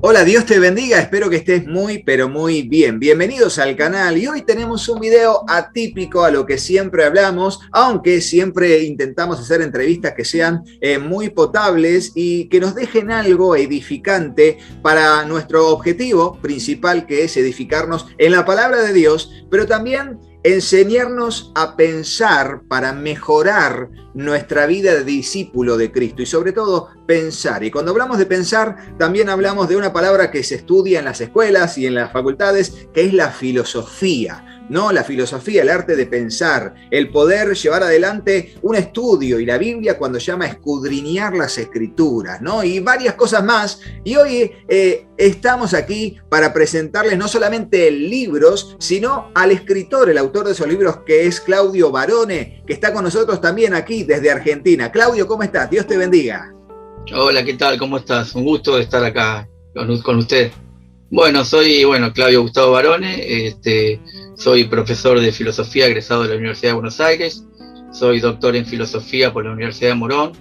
Hola, Dios te bendiga, espero que estés muy, pero muy bien. Bienvenidos al canal y hoy tenemos un video atípico a lo que siempre hablamos, aunque siempre intentamos hacer entrevistas que sean muy potables y que nos dejen algo edificante para nuestro objetivo principal, que es edificarnos en la palabra de Dios, pero también enseñarnos a pensar para mejorar nuestra vida de discípulo de Cristo y sobre todo pensar. Y cuando hablamos de pensar, también hablamos de una palabra que se estudia en las escuelas y en las facultades, que es la filosofía. ¿No? La filosofía, el arte de pensar, el poder llevar adelante un estudio, y la Biblia cuando llama escudriñar las escrituras, ¿no? Y varias cosas más. Y hoy estamos aquí para presentarles no solamente libros, sino al escritor, el autor de esos libros, que es Claudio Barone, que está con nosotros también aquí desde Argentina. Claudio, ¿cómo estás? Dios te bendiga. Hola, ¿qué tal? ¿Cómo estás? Un gusto de estar acá con usted. Bueno, soy Claudio Gustavo Barone, soy profesor de filosofía egresado de la Universidad de Buenos Aires, soy doctor en filosofía por la Universidad de Morón,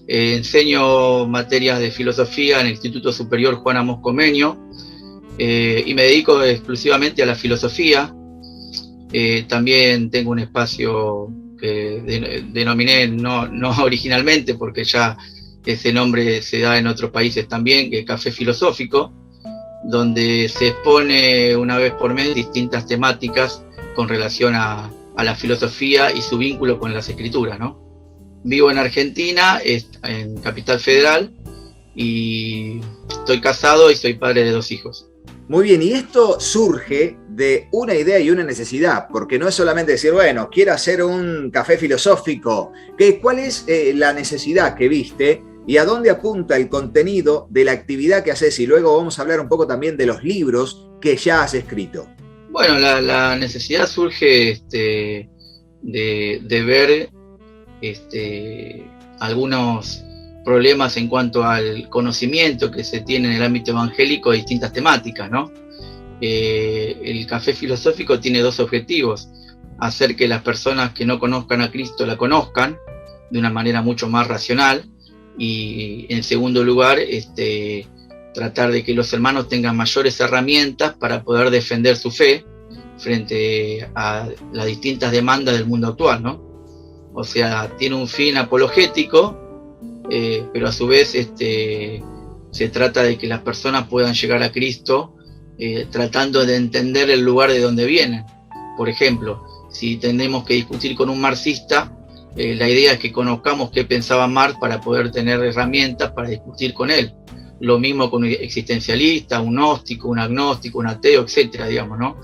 enseño materias de filosofía en el Instituto Superior Juan Amos Comenio y me dedico exclusivamente a la filosofía. También tengo un espacio que denominé no originalmente, porque ya ese nombre se da en otros países también, que es Café Filosófico, donde se expone una vez por mes distintas temáticas con relación a la filosofía y su vínculo con las escrituras, ¿no? Vivo en Argentina, en Capital Federal, y estoy casado y soy padre de 2 hijos. Muy bien, y esto surge de una idea y una necesidad, porque no es solamente decir, bueno, quiero hacer un café filosófico. ¿Cuál es la necesidad que viste y a dónde apunta el contenido de la actividad que haces? Y luego vamos a hablar un poco también de los libros que ya has escrito. Bueno, la necesidad surge de ver algunos problemas en cuanto al conocimiento que se tiene en el ámbito evangélico de distintas temáticas, ¿no? El café filosófico tiene 2 objetivos: hacer que las personas que no conozcan a Cristo la conozcan de una manera mucho más racional, y en segundo lugar, tratar de que los hermanos tengan mayores herramientas para poder defender su fe frente a las distintas demandas del mundo actual, ¿no? O sea, tiene un fin apologético, pero a su vez se trata de que las personas puedan llegar a Cristo tratando de entender el lugar de donde vienen. Por ejemplo, si tenemos que discutir con un marxista, la idea es que conozcamos qué pensaba Marx para poder tener herramientas para discutir con él. Lo mismo con un existencialista, un gnóstico, un agnóstico, un ateo, etcétera, digamos, ¿no?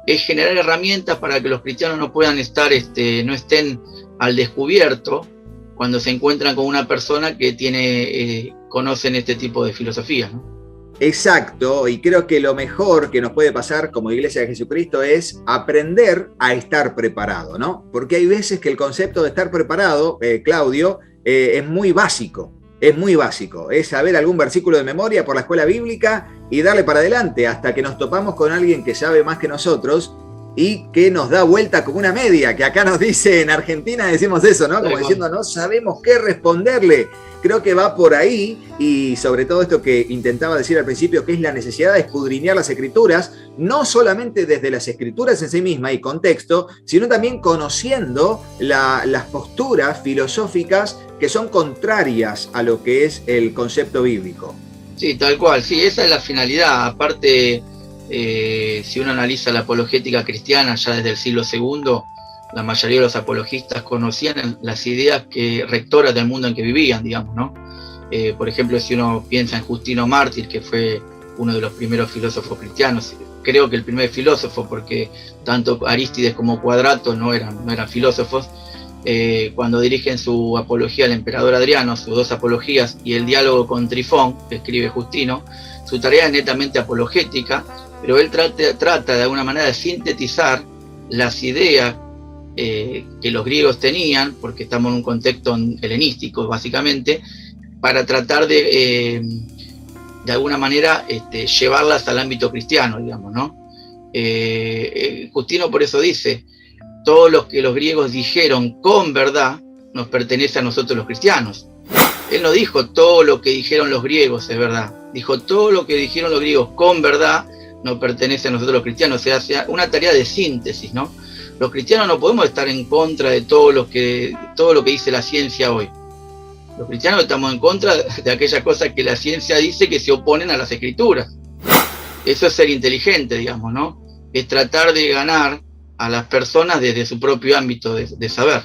Es generar herramientas para que los cristianos no puedan no estén al descubierto cuando se encuentran con una persona que conocen este tipo de filosofía, ¿no? Exacto, y creo que lo mejor que nos puede pasar como Iglesia de Jesucristo es aprender a estar preparado, ¿no? Porque hay veces que el concepto de estar preparado, Claudio, es muy básico. Es muy básico, es saber algún versículo de memoria por la escuela bíblica y darle para adelante hasta que nos topamos con alguien que sabe más que nosotros y que nos da vuelta como una media, que acá nos dice en Argentina, decimos eso, ¿no? Como diciendo, no sabemos qué responderle. Creo que va por ahí, y sobre todo esto que intentaba decir al principio, que es la necesidad de escudriñar las escrituras, no solamente desde las escrituras en sí misma y contexto, sino también conociendo las posturas filosóficas que son contrarias a lo que es el concepto bíblico. Sí, tal cual, sí, esa es la finalidad. Aparte, si uno analiza la apologética cristiana ya desde el siglo II, la mayoría de los apologistas conocían las ideas rectoras del mundo en que vivían, digamos, ¿no? Por ejemplo, si uno piensa en Justino Mártir, que fue uno de los primeros filósofos cristianos, creo que el primer filósofo, porque tanto Arístides como Cuadrato no eran filósofos, cuando dirigen su apología al emperador Adriano, sus 2 apologías y el diálogo con Trifón, que escribe Justino, su tarea es netamente apologética, pero él trata de alguna manera de sintetizar las ideas que los griegos tenían, porque estamos en un contexto helenístico básicamente, para tratar de alguna manera llevarlas al ámbito cristiano, digamos, ¿no? Justino por eso dice: todo lo que los griegos dijeron con verdad nos pertenece a nosotros los cristianos. Él no dijo todo lo que dijeron los griegos es verdad, Dijo, todo lo que dijeron los griegos con verdad no pertenece a nosotros los cristianos. O sea, una tarea de síntesis, ¿no? Los cristianos no podemos estar en contra de todo lo que dice la ciencia hoy. Los cristianos estamos en contra de aquellas cosas que la ciencia dice que se oponen a las escrituras. Eso es ser inteligente, digamos, ¿no? Es tratar de ganar a las personas desde su propio ámbito de saber.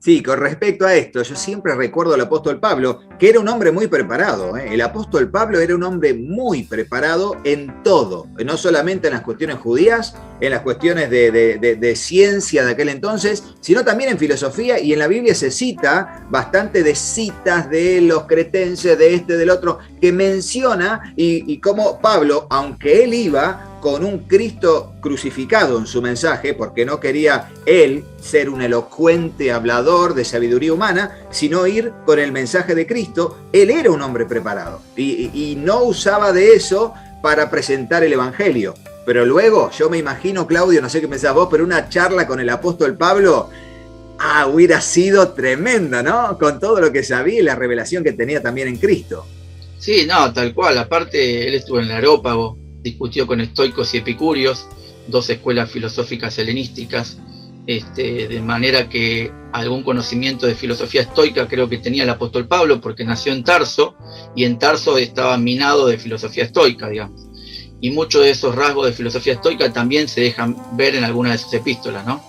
Sí, con respecto a esto, yo siempre recuerdo al apóstol Pablo, que era un hombre muy preparado. El apóstol Pablo era un hombre muy preparado en todo, no solamente en las cuestiones judías, en las cuestiones de ciencia de aquel entonces, sino también en filosofía, y en la Biblia se cita bastante de citas de los cretenses, de este, del otro, que menciona y cómo Pablo, aunque él iba con un Cristo crucificado en su mensaje, porque no quería él ser un elocuente hablador de sabiduría humana, sino ir con el mensaje de Cristo. Él era un hombre preparado y no usaba de eso para presentar el evangelio. Pero luego, yo me imagino, Claudio, no sé qué pensás vos, pero una charla con el apóstol Pablo, hubiera sido tremenda, ¿no? Con todo lo que sabía y la revelación que tenía también en Cristo. Sí, no, tal cual. Aparte, él estuvo en el Areópago, discutió con estoicos y epicúreos, dos escuelas filosóficas helenísticas, de manera que algún conocimiento de filosofía estoica creo que tenía el apóstol Pablo, porque nació en Tarso, y en Tarso estaba minado de filosofía estoica, digamos. Y muchos de esos rasgos de filosofía estoica también se dejan ver en algunas de sus epístolas, ¿no?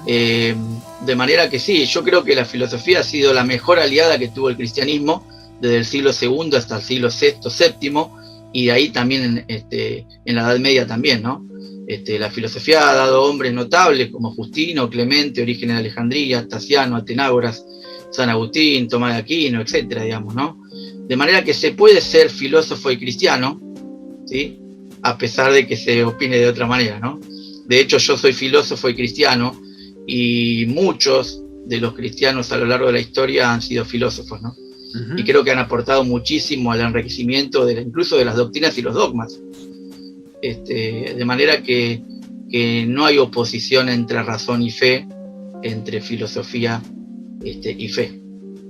De manera que sí, yo creo que la filosofía ha sido la mejor aliada que tuvo el cristianismo desde el siglo II hasta el siglo VI, VII, y de ahí también en la Edad Media también, ¿no? La filosofía ha dado hombres notables como Justino, Clemente, Orígenes de Alejandría, Tasiano, Atenágoras, San Agustín, Tomás de Aquino, etcétera, digamos, ¿no? De manera que se puede ser filósofo y cristiano, ¿sí? A pesar de que se opine de otra manera, ¿no? De hecho, yo soy filósofo y cristiano, y muchos de los cristianos a lo largo de la historia han sido filósofos, ¿no? Y creo que han aportado muchísimo al enriquecimiento incluso de las doctrinas y los dogmas. De manera que no hay oposición entre razón y fe, entre filosofía y fe.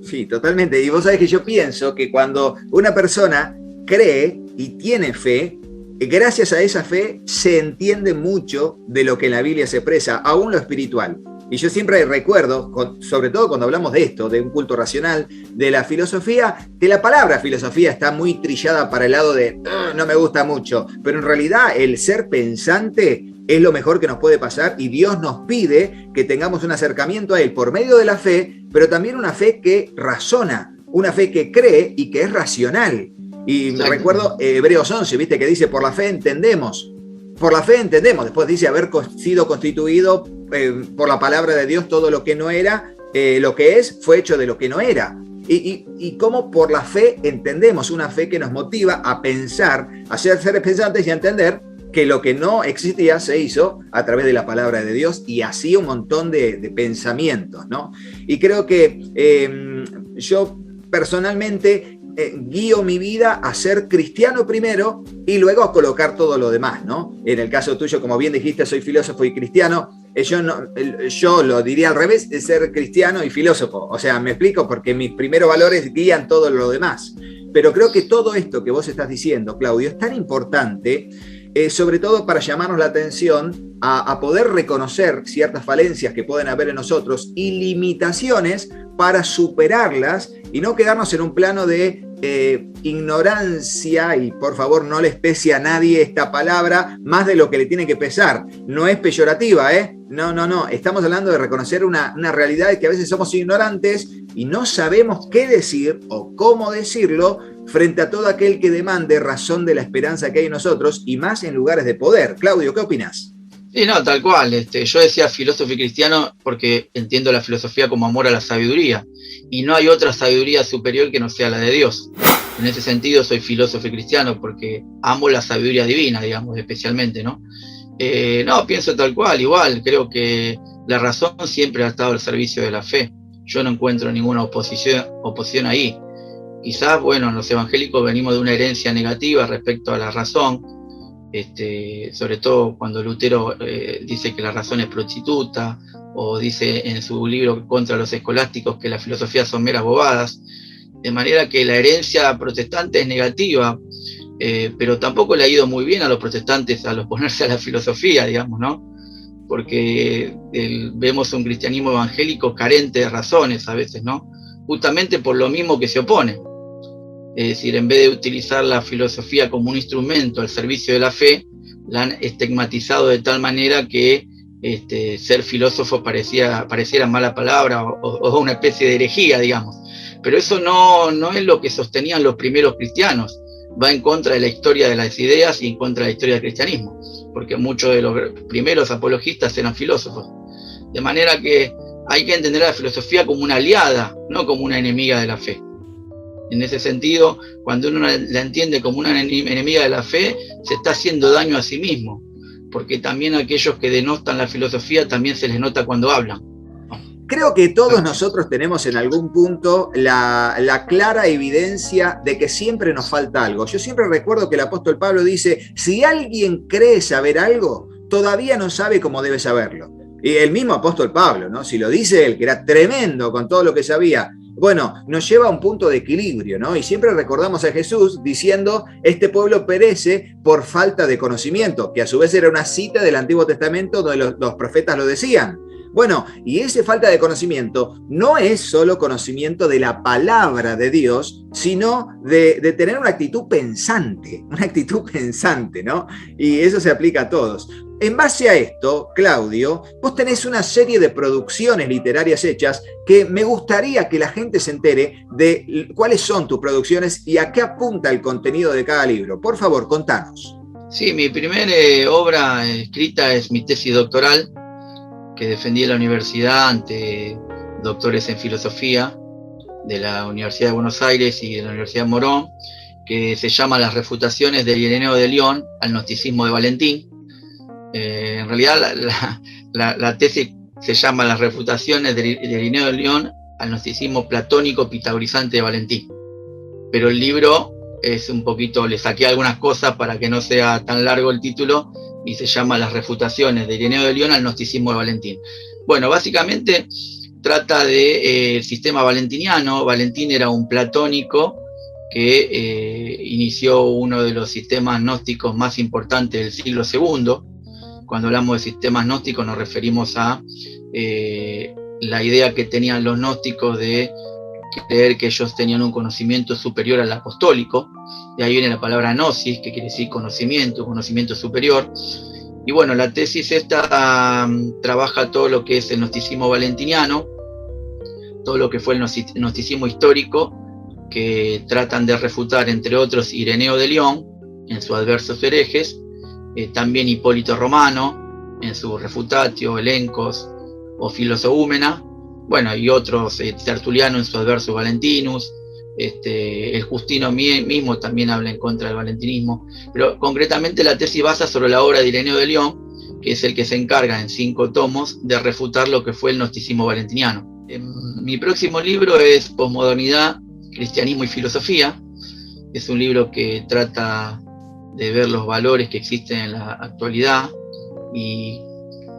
Sí, totalmente. Y vos sabés que yo pienso que cuando una persona cree y tiene fe, gracias a esa fe se entiende mucho de lo que en la Biblia se expresa, aún lo espiritual. Y yo siempre recuerdo, sobre todo cuando hablamos de esto, de un culto racional, de la filosofía, que la palabra filosofía está muy trillada para el lado de no me gusta mucho, pero en realidad el ser pensante es lo mejor que nos puede pasar, y Dios nos pide que tengamos un acercamiento a Él por medio de la fe, pero también una fe que razona, una fe que cree y que es racional. Y me recuerdo Hebreos 11, ¿viste? Que dice, por la fe entendemos. Por la fe entendemos. Después dice haber sido constituido por la palabra de Dios todo lo que no era, lo que es, fue hecho de lo que no era. Y cómo por la fe entendemos, una fe que nos motiva a pensar, a ser seres pensantes y a entender que lo que no existía se hizo a través de la palabra de Dios, y así un montón de pensamientos, ¿no? Y creo que yo personalmente guío mi vida a ser cristiano primero y luego a colocar todo lo demás, ¿no? En el caso tuyo, como bien dijiste, soy filósofo y cristiano. Yo lo diría al revés, de ser cristiano y filósofo. O sea, me explico, porque mis primeros valores guían todo lo demás. Pero creo que todo esto que vos estás diciendo, Claudio, es tan importante, sobre todo para llamarnos la atención a poder reconocer ciertas falencias que pueden haber en nosotros y limitaciones para superarlas y no quedarnos en un plano de ignorancia, y por favor no le pese a nadie esta palabra más de lo que le tiene que pesar. No es peyorativa, no, estamos hablando de reconocer una realidad de que a veces somos ignorantes y no sabemos qué decir o cómo decirlo frente a todo aquel que demande razón de la esperanza que hay en nosotros, y más en lugares de poder. Claudio, ¿qué opinas? Sí, no, tal cual. Yo decía filósofo y cristiano porque entiendo la filosofía como amor a la sabiduría, y no hay otra sabiduría superior que no sea la de Dios. En ese sentido soy filósofo y cristiano porque amo la sabiduría divina, digamos, especialmente, ¿no? No, pienso tal cual, igual. Creo que la razón siempre ha estado al servicio de la fe. Yo no encuentro ninguna oposición ahí. Quizás, bueno, los evangélicos venimos de una herencia negativa respecto a la razón, sobre todo cuando Lutero dice que la razón es prostituta, o dice en su libro contra los escolásticos que las filosofías son meras bobadas, de manera que la herencia protestante es negativa. pero tampoco le ha ido muy bien a los protestantes al oponerse a la filosofía, digamos, ¿no? Porque vemos un cristianismo evangélico carente de razones a veces, ¿no? Justamente por lo mismo que se opone. Es decir, en vez de utilizar la filosofía como un instrumento al servicio de la fe, la han estigmatizado de tal manera que ser filósofo pareciera mala palabra o una especie de herejía, digamos. Pero eso no es lo que sostenían los primeros cristianos. Va en contra de la historia de las ideas y en contra de la historia del cristianismo, porque muchos de los primeros apologistas eran filósofos. De manera que hay que entender a la filosofía como una aliada, no como una enemiga de la fe. En ese sentido, cuando uno la entiende como una enemiga de la fe, se está haciendo daño a sí mismo, porque también a aquellos que denostan la filosofía también se les nota cuando hablan. Creo que todos nosotros tenemos en algún punto la clara evidencia de que siempre nos falta algo. Yo siempre recuerdo que el apóstol Pablo dice, si alguien cree saber algo, todavía no sabe cómo debe saberlo. Y el mismo apóstol Pablo, ¿no? Si lo dice él, que era tremendo con todo lo que sabía, bueno, nos lleva a un punto de equilibrio, ¿no? Y siempre recordamos a Jesús diciendo, este pueblo perece por falta de conocimiento, que a su vez era una cita del Antiguo Testamento donde los profetas lo decían. Bueno, y esa falta de conocimiento no es solo conocimiento de la palabra de Dios, sino de tener una actitud pensante, ¿no? Y eso se aplica a todos. En base a esto, Claudio, vos tenés una serie de producciones literarias hechas que me gustaría que la gente se entere de cuáles son tus producciones y a qué apunta el contenido de cada libro. Por favor, contanos. Sí, mi primera obra escrita es mi tesis doctoral, que defendí en la universidad ante doctores en filosofía de la Universidad de Buenos Aires y de la Universidad de Morón, que se llama Las refutaciones de Ireneo de León al gnosticismo de Valentín. En realidad la tesis se llama Las refutaciones de Ireneo de León al gnosticismo platónico pitagorizante de Valentín. Pero el libro es un poquito, le saqué algunas cosas para que no sea tan largo el título, y se llama Las refutaciones de Ireneo de León al gnosticismo de Valentín. Bueno, básicamente trata del sistema valentiniano. Valentín era un platónico que inició uno de los sistemas gnósticos más importantes del siglo II. Cuando hablamos de sistemas gnósticos nos referimos a la idea que tenían los gnósticos de creer que ellos tenían un conocimiento superior al apostólico. De ahí viene la palabra gnosis, que quiere decir conocimiento superior. Y bueno, la tesis esta trabaja todo lo que es el gnosticismo valentiniano, todo lo que fue el gnosticismo histórico, que tratan de refutar, entre otros, Ireneo de León, en sus Adversos Herejes, también Hipólito Romano, en su Refutatio, Elencos o Filosoúmena, bueno, y otros, Tertuliano en su Adversus Valentinus, el Justino mismo también habla en contra del valentinismo, pero concretamente la tesis basa sobre la obra de Ireneo de León, que es el que se encarga en 5 tomos de refutar lo que fue el gnosticismo valentiniano. Mi próximo libro es Posmodernidad, Cristianismo y Filosofía. Es un libro que trata de ver los valores que existen en la actualidad y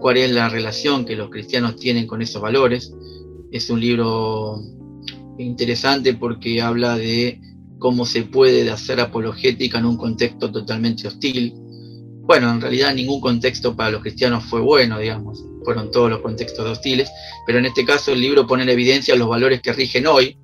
cuál es la relación que los cristianos tienen con esos valores. Es un libro interesante porque habla de cómo se puede hacer apologética en un contexto totalmente hostil. Bueno, en realidad ningún contexto para los cristianos fue bueno, digamos, fueron todos los contextos hostiles, pero en este caso el libro pone en evidencia los valores que rigen hoy,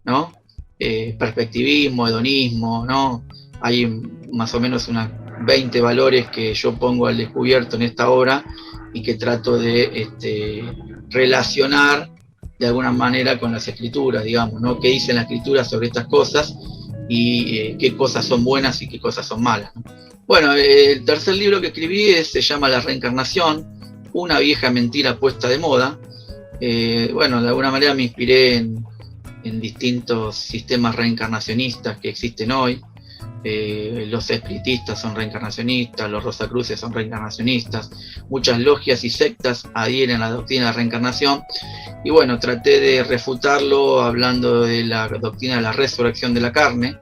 ¿no? Perspectivismo, hedonismo, ¿no? Hay más o menos unas 20 valores que yo pongo al descubierto en esta obra y que trato de relacionar de alguna manera con las escrituras, digamos, ¿no? ¿Qué dicen las escrituras sobre estas cosas y qué cosas son buenas y qué cosas son malas, ¿no? Bueno, el tercer libro que escribí se llama La Reencarnación, una vieja mentira puesta de moda. Bueno, de alguna manera me inspiré en distintos sistemas reencarnacionistas que existen hoy. Los espiritistas son reencarnacionistas, los rosacruces son reencarnacionistas, muchas logias y sectas adhieren a la doctrina de la reencarnación, y bueno, traté de refutarlo hablando de la doctrina de la resurrección de la carne,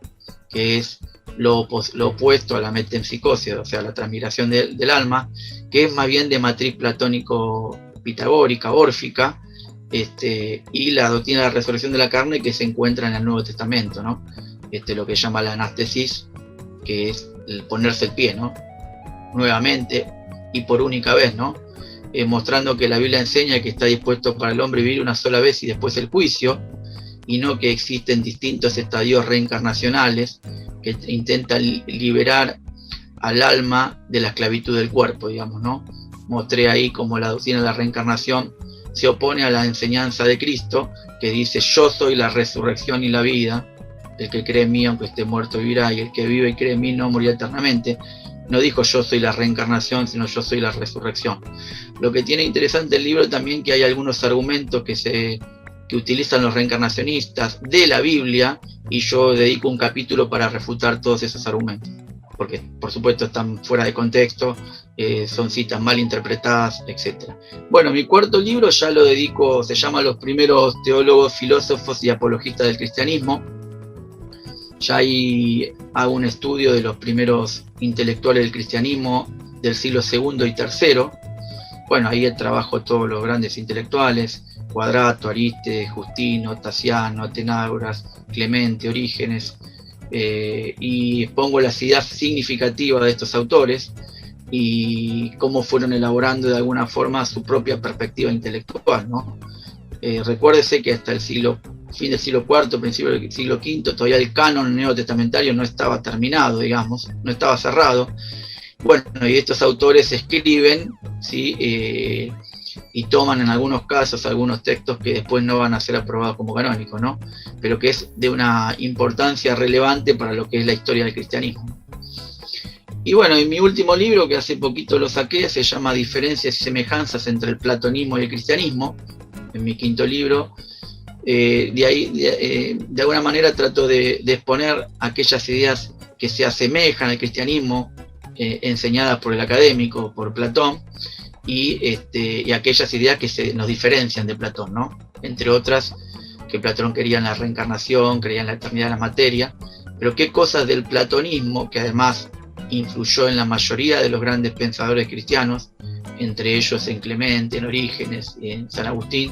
que es lo opuesto a la metempsicosis, o sea, la transmigración del alma, que es más bien de matriz platónico-pitagórica, órfica, y la doctrina de la resurrección de la carne que se encuentra en el Nuevo Testamento, ¿no? Lo que llama la anastesis, que es el ponerse el pie, ¿no? Nuevamente y por única vez, ¿no? Mostrando que la Biblia enseña que está dispuesto para el hombre vivir una sola vez y después el juicio, y no que existen distintos estadios reencarnacionales que intentan liberar al alma de la esclavitud del cuerpo, digamos, ¿no? Mostré ahí como la doctrina de la reencarnación se opone a la enseñanza de Cristo, que dice: yo soy la resurrección y la vida, el que cree en mí aunque esté muerto vivirá, y el que vive y cree en mí no morirá eternamente. No dijo yo soy la reencarnación, sino yo soy la resurrección. Lo que tiene interesante el libro también que hay algunos argumentos que utilizan los reencarnacionistas de la Biblia, y yo dedico un capítulo para refutar todos esos argumentos, porque por supuesto están fuera de contexto, son citas mal interpretadas, etc. Bueno, mi cuarto libro ya lo dedico, se llama Los primeros teólogos, filósofos y apologistas del cristianismo. Ya ahí hago un estudio de los primeros intelectuales del cristianismo del siglo II y III. Bueno, ahí trabajo todos los grandes intelectuales: Quadrato, Arístedes, Justino, Tasiano, Atenágoras, Clemente, Orígenes, y expongo las ideas significativas de estos autores y cómo fueron elaborando de alguna forma su propia perspectiva intelectual, ¿no? Recuérdese que hasta el fin del siglo IV, principio del siglo V, todavía el canon neotestamentario no estaba terminado, digamos, no estaba cerrado. Bueno, y estos autores escriben, ¿sí? Y toman en algunos casos algunos textos que después no van a ser aprobados como canónicos, ¿no? Pero que es de una importancia relevante para lo que es la historia del cristianismo. Y bueno, y mi último libro, que hace poquito lo saqué, se llama Diferencias y semejanzas entre el platonismo y el cristianismo, en mi quinto libro. De alguna manera trato de exponer aquellas ideas que se asemejan al cristianismo, enseñadas por el académico, por Platón, y aquellas ideas que nos diferencian de Platón, ¿no? Entre otras, que Platón creía en la reencarnación, creía en la eternidad de la materia, pero qué cosas del platonismo, que además influyó en la mayoría de los grandes pensadores cristianos, entre ellos en Clemente, en Orígenes, en San Agustín,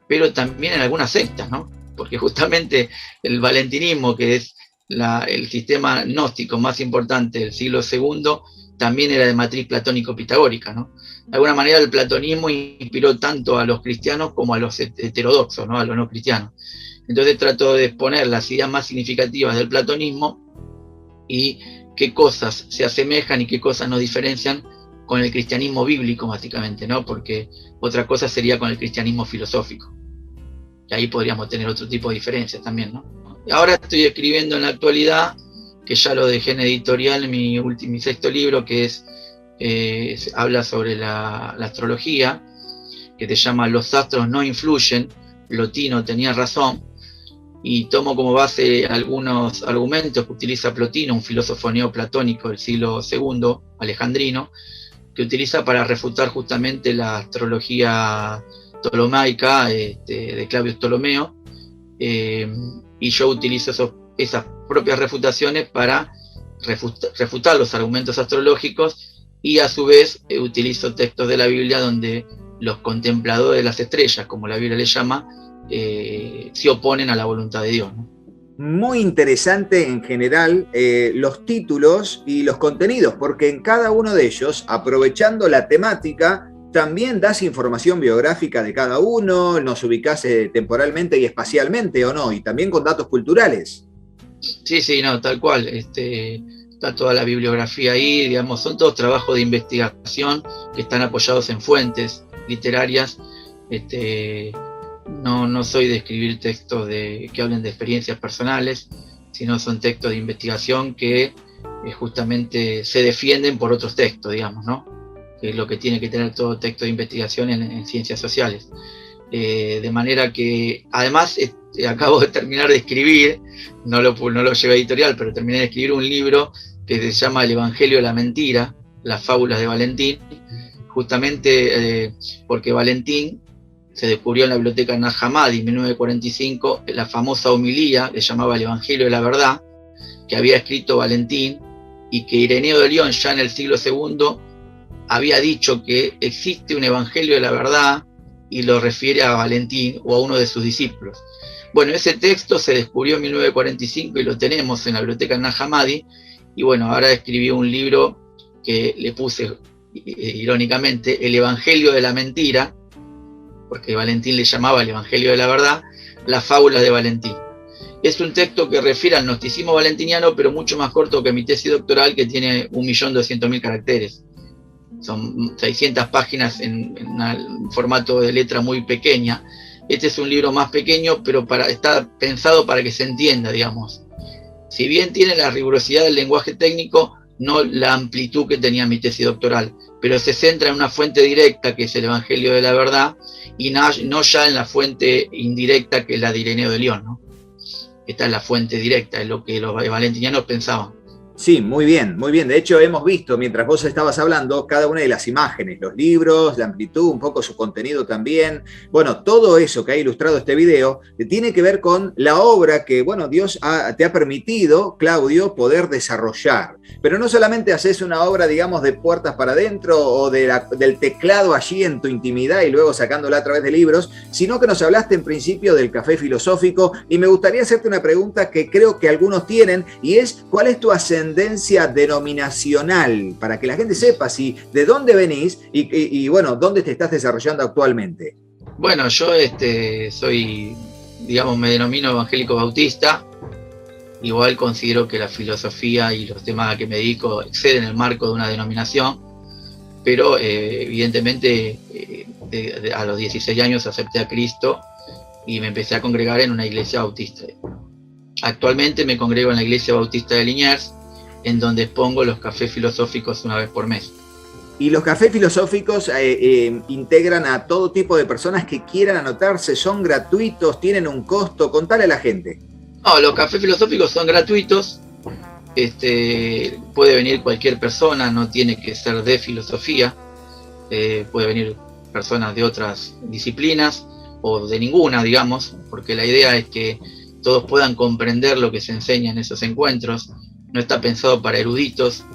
pero también en algunas sectas, ¿no? Porque justamente el valentinismo, que es el sistema gnóstico más importante del siglo II, también era de matriz platónico-pitagórica, ¿no? De alguna manera el platonismo inspiró tanto a los cristianos como a los heterodoxos, ¿no? A los no cristianos. Entonces trato de exponer las ideas más significativas del platonismo y qué cosas se asemejan y qué cosas nos diferencian con el cristianismo bíblico, básicamente, ¿no? Porque otra cosa sería con el cristianismo filosófico. Y ahí podríamos tener otro tipo de diferencias también, ¿no? Y ahora estoy escribiendo en la actualidad, que ya lo dejé en editorial, mi sexto libro, que habla sobre la astrología, que se llama Los astros no influyen, Plotino tenía razón, y tomo como base algunos argumentos que utiliza Plotino, un filósofo neoplatónico del siglo II, alejandrino, que utiliza para refutar justamente la astrología ptolomaica de Claudio Ptolomeo, y yo utilizo esas propias refutaciones para refutar los argumentos astrológicos, y a su vez utilizo textos de la Biblia donde los contempladores de las estrellas, como la Biblia le llama, se oponen a la voluntad de Dios, ¿no? Muy interesante en general los títulos y los contenidos, porque en cada uno de ellos, aprovechando la temática, también das información biográfica de cada uno, nos ubicás temporalmente y espacialmente, ¿o no? Y también con datos culturales. Sí, no, tal cual. Está toda la bibliografía ahí, digamos, son todos trabajos de investigación que están apoyados en fuentes literarias. No soy de escribir textos que hablen de experiencias personales, sino son textos de investigación que justamente se defienden por otros textos, digamos, ¿no? Que es lo que tiene que tener todo texto de investigación en ciencias sociales. De manera que, además, acabo de terminar de escribir, no lo llevé a editorial, pero terminé de escribir un libro que se llama El Evangelio de la Mentira, las fábulas de Valentín, justamente porque Valentín se descubrió en la biblioteca Nag Hammadi en 1945 la famosa homilía que llamaba El Evangelio de la Verdad, que había escrito Valentín, y que Ireneo de León ya en el siglo II había dicho que existe un Evangelio de la Verdad, y lo refiere a Valentín o a uno de sus discípulos. Bueno, ese texto se descubrió en 1945 y lo tenemos en la biblioteca Nag Hammadi, y bueno, ahora escribí un libro que le puse, irónicamente, El Evangelio de la Mentira, porque Valentín le llamaba el Evangelio de la Verdad, las fábulas de Valentín. Es un texto que refiere al gnosticismo valentiniano, pero mucho más corto que mi tesis doctoral, que tiene 1.200.000 caracteres. Son 600 páginas en un formato de letra muy pequeña. Este es un libro más pequeño, pero está pensado para que se entienda, digamos. Si bien tiene la rigurosidad del lenguaje técnico, no la amplitud que tenía mi tesis doctoral, pero se centra en una fuente directa, que es el Evangelio de la Verdad, y no ya en la fuente indirecta, que es la de Ireneo de León, ¿no? Esta es la fuente directa, es lo que los valentinianos pensaban. Sí, muy bien, muy bien. De hecho, hemos visto, mientras vos estabas hablando, cada una de las imágenes, los libros, la amplitud, un poco su contenido también. Bueno, todo eso que ha ilustrado este video tiene que ver con la obra que, bueno, Dios te ha permitido, Claudio, poder desarrollar. Pero no solamente haces una obra, digamos, de puertas para adentro o del teclado allí en tu intimidad y luego sacándola a través de libros, sino que nos hablaste en principio del café filosófico, y me gustaría hacerte una pregunta que creo que algunos tienen, y es: ¿cuál es tu ascendencia denominacional? Para que la gente sepa de dónde venís y bueno, dónde te estás desarrollando actualmente. Bueno, yo soy, digamos, me denomino evangélico bautista. Igual considero que la filosofía y los temas a que me dedico exceden el marco de una denominación, pero evidentemente a los 16 años acepté a Cristo y me empecé a congregar en una iglesia bautista. Actualmente me congrego en la iglesia bautista de Liniers, en donde expongo los cafés filosóficos una vez por mes. Y los cafés filosóficos integran a todo tipo de personas que quieran anotarse, son gratuitos, tienen un costo. Contale a la gente. No, los cafés filosóficos son gratuitos. Puede venir cualquier persona, no tiene que ser de filosofía. Puede venir personas de otras disciplinas o de ninguna, digamos, porque la idea es que todos puedan comprender lo que se enseña en esos encuentros. No está pensado para eruditos,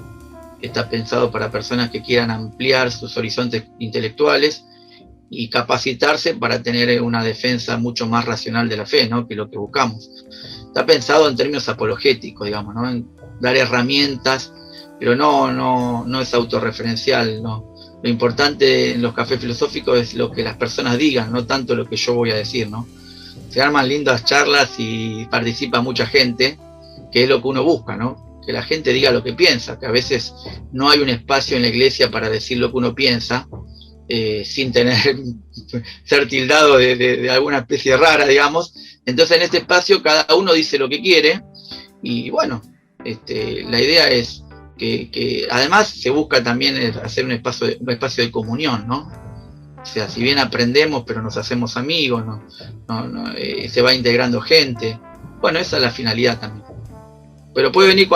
está pensado para personas que quieran ampliar sus horizontes intelectuales y capacitarse para tener una defensa mucho más racional de la fe, ¿no? Que es lo que buscamos. Está pensado en términos apologéticos, digamos, ¿no? En dar herramientas, pero no es autorreferencial, ¿no? Lo importante en los cafés filosóficos es lo que las personas digan, no tanto lo que yo voy a decir, ¿no? Se arman lindas charlas y participa mucha gente, que es lo que uno busca, ¿no? Que la gente diga lo que piensa, que a veces no hay un espacio en la iglesia para decir lo que uno piensa, sin ser tildado de alguna especie rara, digamos. Entonces en este espacio cada uno dice lo que quiere, y bueno, la idea es que además se busca también hacer un espacio de comunión, ¿no? O sea, si bien aprendemos, pero nos hacemos amigos, se va integrando gente. Bueno, esa es la finalidad también. Pero puede venir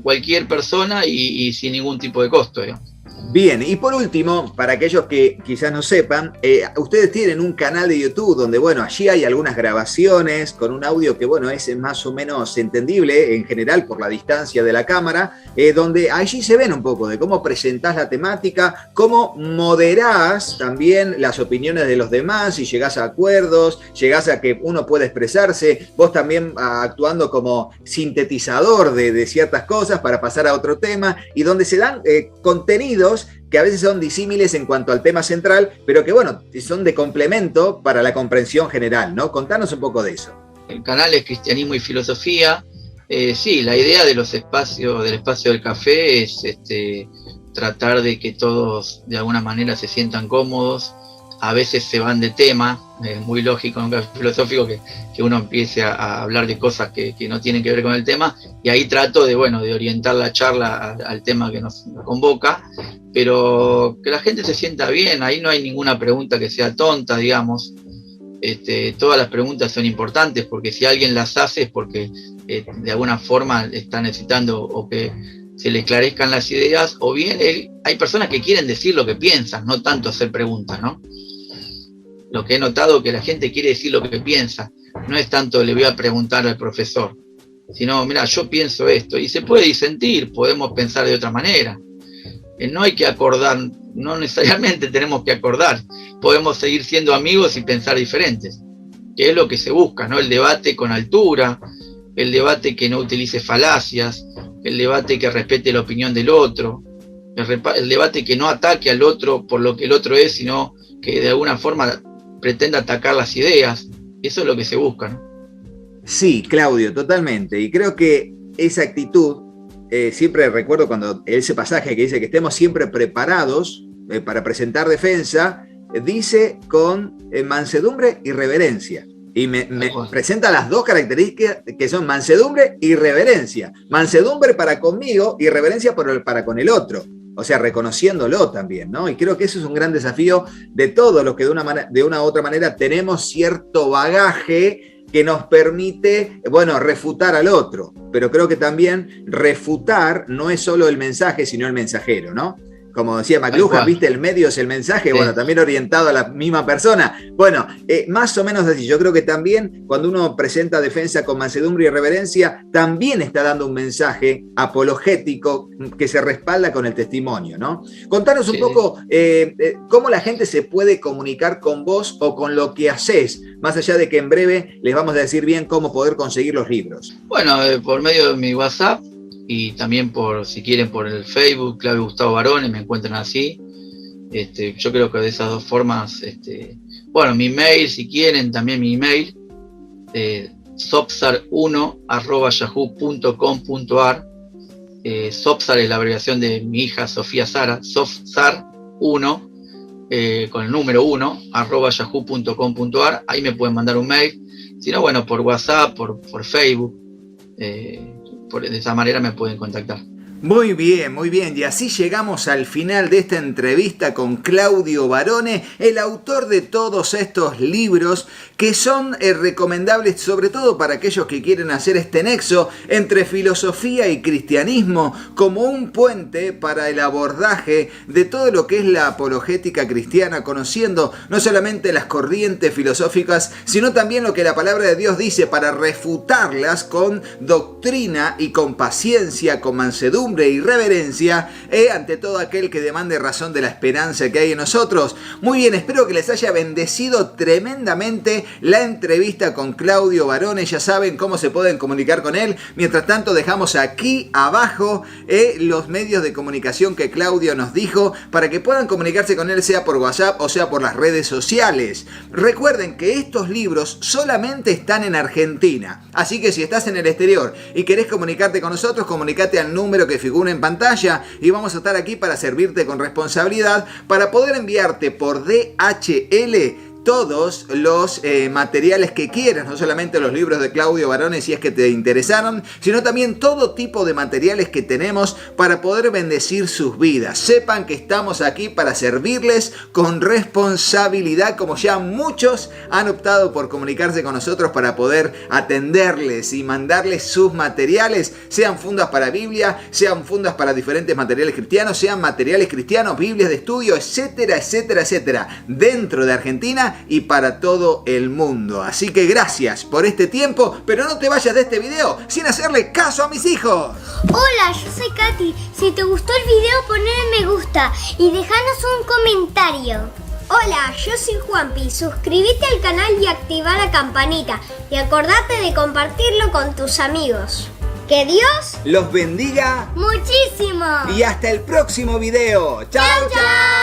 cualquier persona y sin ningún tipo de costo, digamos. Bien, y por último, para aquellos que quizás no sepan, ustedes tienen un canal de YouTube donde, bueno, allí hay algunas grabaciones con un audio que, bueno, es más o menos entendible en general por la distancia de la cámara, donde allí se ven un poco de cómo presentás la temática, cómo moderás también las opiniones de los demás, y llegás a acuerdos, llegás a que uno pueda expresarse, vos también actuando como sintetizador de ciertas cosas para pasar a otro tema, y donde se dan contenidos que a veces son disímiles en cuanto al tema central, pero que, bueno, son de complemento para la comprensión general, ¿no? Contanos un poco de eso. El canal es Cristianismo y Filosofía. Sí, la idea del espacio del café es tratar de que todos de alguna manera se sientan cómodos. A veces se van de tema, es muy lógico en un café filosófico que uno empiece a hablar de cosas que no tienen que ver con el tema, y ahí trato de orientar la charla al tema que nos convoca, pero que la gente se sienta bien. Ahí no hay ninguna pregunta que sea tonta, digamos. Todas las preguntas son importantes, porque si alguien las hace es porque de alguna forma está necesitando o que se le esclarezcan las ideas, o bien hay personas que quieren decir lo que piensan, no tanto hacer preguntas, ¿no? Lo que he notado que la gente quiere decir lo que piensa, no es tanto le voy a preguntar al profesor, sino, mira, yo pienso esto, y se puede disentir, podemos pensar de otra manera. No hay que acordar, no necesariamente tenemos que acordar, podemos seguir siendo amigos y pensar diferentes, que es lo que se busca, ¿no? El debate con altura, el debate que no utilice falacias, el debate que respete la opinión del otro, el debate que no ataque al otro por lo que el otro es, sino que de alguna forma pretenda atacar las ideas. Eso es lo que se busca, ¿no? Sí, Claudio, totalmente. Y creo que esa actitud, siempre recuerdo cuando ese pasaje que dice que estemos siempre preparados para presentar defensa, dice con mansedumbre y reverencia. Y me presenta las dos características que son mansedumbre y reverencia. Mansedumbre para conmigo y reverencia para con el otro. O sea, reconociéndolo también, ¿no? Y creo que eso es un gran desafío de todos los que de una u otra manera tenemos cierto bagaje que nos permite, bueno, refutar al otro. Pero creo que también refutar no es solo el mensaje, sino el mensajero, ¿no? Como decía McLuhan, ¿viste? El medio es el mensaje, sí. Bueno, también orientado a la misma persona. Bueno, más o menos así. Yo creo que también cuando uno presenta defensa con mansedumbre y reverencia, también está dando un mensaje apologético que se respalda con el testimonio, ¿no? Contanos un poco cómo la gente se puede comunicar con vos o con lo que haces, más allá de que en breve les vamos a decir bien cómo poder conseguir los libros. Bueno, por medio de mi WhatsApp, y también si quieren por el Facebook, Claudio Gustavo Barone, me encuentran así. Yo creo que de esas dos formas, bueno, mi mail, si quieren, también mi email, sopsar1@yahoo.com.ar. Sopsar es la abreviación de mi hija Sofía Sara, sopsar1, con el número 1, @yahoo.com.ar. Ahí me pueden mandar un mail. Si no, bueno, por WhatsApp, por Facebook. De esa manera me pueden contactar. Muy bien, muy bien. Y así llegamos al final de esta entrevista con Claudio Barone, el autor de todos estos libros que son recomendables sobre todo para aquellos que quieren hacer este nexo entre filosofía y cristianismo como un puente para el abordaje de todo lo que es la apologética cristiana, conociendo no solamente las corrientes filosóficas, sino también lo que la palabra de Dios dice para refutarlas con doctrina y con paciencia, con mansedumbre y reverencia ante todo aquel que demande razón de la esperanza que hay en nosotros. Muy bien, espero que les haya bendecido tremendamente la entrevista con Claudio Barone. Ya saben cómo se pueden comunicar con él. Mientras tanto, dejamos aquí abajo los medios de comunicación que Claudio nos dijo para que puedan comunicarse con él, sea por WhatsApp o sea por las redes sociales. Recuerden que estos libros solamente están en Argentina, así que si estás en el exterior y querés comunicarte con nosotros, comunicate al número que figura en pantalla y vamos a estar aquí para servirte con responsabilidad para poder enviarte por DHL todos los materiales que quieras, no solamente los libros de Claudio Barone si es que te interesaron, sino también todo tipo de materiales que tenemos para poder bendecir sus vidas. Sepan que estamos aquí para servirles con responsabilidad, como ya muchos han optado por comunicarse con nosotros para poder atenderles y mandarles sus materiales, sean fundas para Biblia, sean fundas para diferentes materiales cristianos, sean materiales cristianos, Biblias de estudio, etcétera, etcétera, etcétera, dentro de Argentina y para todo el mundo. Así que gracias por este tiempo, pero no te vayas de este video sin hacerle caso a mis hijos. Hola, yo soy Katy. Si te gustó el video, ponle me gusta y déjanos un comentario. Hola, yo soy Juanpi. Suscríbete al canal y activa la campanita. Y acordate de compartirlo con tus amigos. Que Dios los bendiga muchísimo. Y hasta el próximo video. Chao, chao.